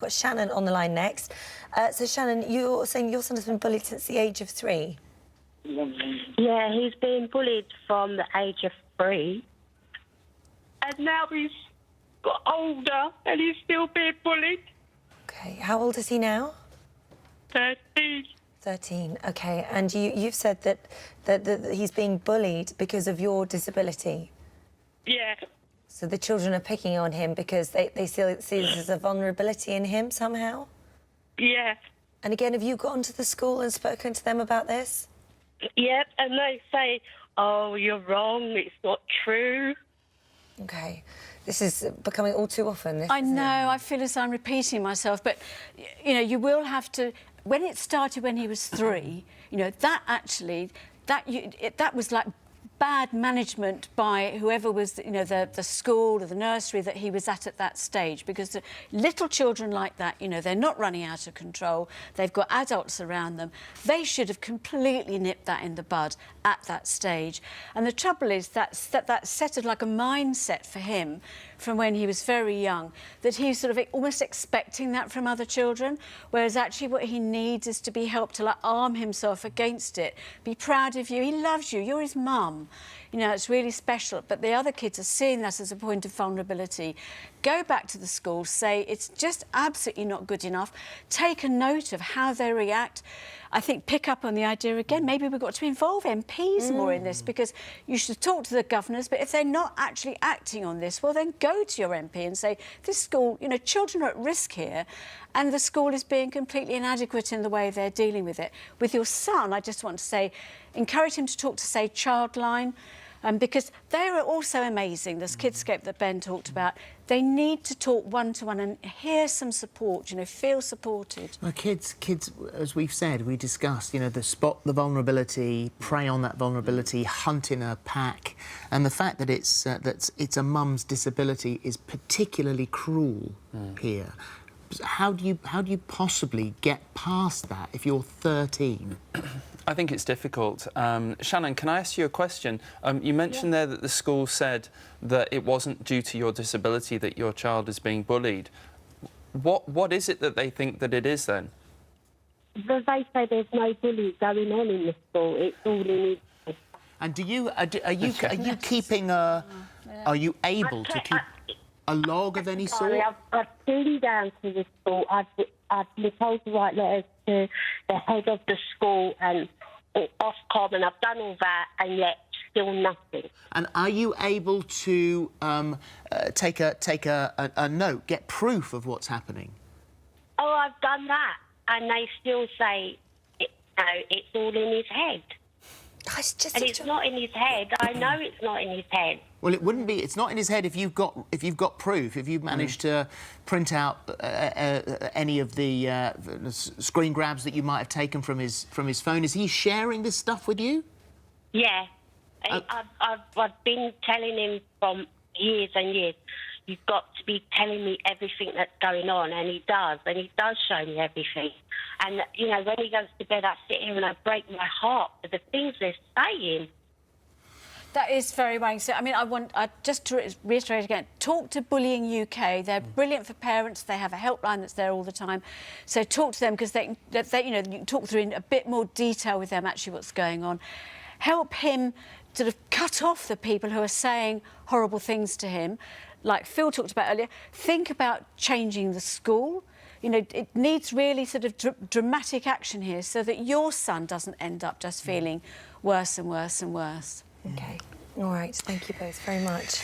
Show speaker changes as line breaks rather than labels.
Got Shannon on the line next. So Shannon, you're saying your son has been bullied since the age of 3?
Yeah, he's been bullied from the age of 3. And now he's got older and he's still being bullied.
OK. How old is he now?
13.
13. OK. And you've said that he's being bullied because of your disability?
Yeah.
So the children are picking on him because they see this as a vulnerability in him somehow?
Yeah.
And again, have you gone to the school and spoken to them about this?
Yep, and they say, oh, you're wrong, it's not true.
OK. This is becoming all too often.
I know, I feel as I'm repeating myself, but, you know, you will have to... When it started when he was 3, you know, that actually... That was like bad management by whoever was, you know, the school or the nursery that he was at that stage, because the little children like that, you know, they're not running out of control, they've got adults around them. They should have completely nipped that in the bud at that stage. And the trouble is that set like a mindset for him from when he was very young, that he's sort of almost expecting that from other children, whereas actually what he needs is to be helped to, like, arm himself against it. Be proud of you, he loves you, you're his mum. You know, it's really special. But the other kids are seeing that as a point of vulnerability. Go back to the school, say it's just absolutely not good enough. Take a note of how they react. I think pick up on the idea again, maybe we've got to involve MPs more in this, because you should talk to the governors, but if they're not actually acting on this, well, then go to your MP and say, this school, you know, children are at risk here, and the school is being completely inadequate in the way they're dealing with it. With your son, I just want to say, encourage him to talk to, say, Childline, because they are also amazing. There's Kidscape that Ben talked about. They need to talk one-to-one and hear some support, you know, feel supported.
Well, kids, as we've said, we discussed, you know, spot the vulnerability, prey on that vulnerability, hunt in a pack, and the fact that it's a mum's disability is particularly cruel here. How do you possibly get past that if you're 13?
I think it's difficult. Shannon, can I ask you a question? You mentioned there that the school said that it wasn't due to your disability that your child is being bullied. What is it that they think that it is then?
They say there's no bullying going on in the school. It's all in his head.
And are you keeping a? Are you able to keep a log of any sort?
I've been down to the school. I've been told to write letters to the head of the school and Ofcom, and I've done all that, and yet still nothing.
And are you able to take a note, get proof of what's happening?
Oh, I've done that, and they still say, it's all in his head. And it's not in his head. I know it's not in his head.
Well, it wouldn't be. It's not in his head if you've got proof. If you've managed to print out any of the screen grabs that you might have taken from his phone. Is he sharing this stuff with you?
Yeah, I've been telling him from years and years, you've got to be telling me everything that's going on, and he does show me everything. And, you know, when he goes to bed, I sit here and I break my heart for the things they're saying.
That is very worrying. So, I mean, just to reiterate again, talk to Bullying UK. They're brilliant for parents. They have a helpline that's there all the time. So talk to them, because you know, you can talk through in a bit more detail with them actually what's going on. Help him sort of cut off the people who are saying horrible things to him. Like Phil talked about earlier, think about changing the school. You know, it needs really sort of dramatic action here so that your son doesn't end up just feeling worse and worse and worse.
OK. All right. Thank you both very much.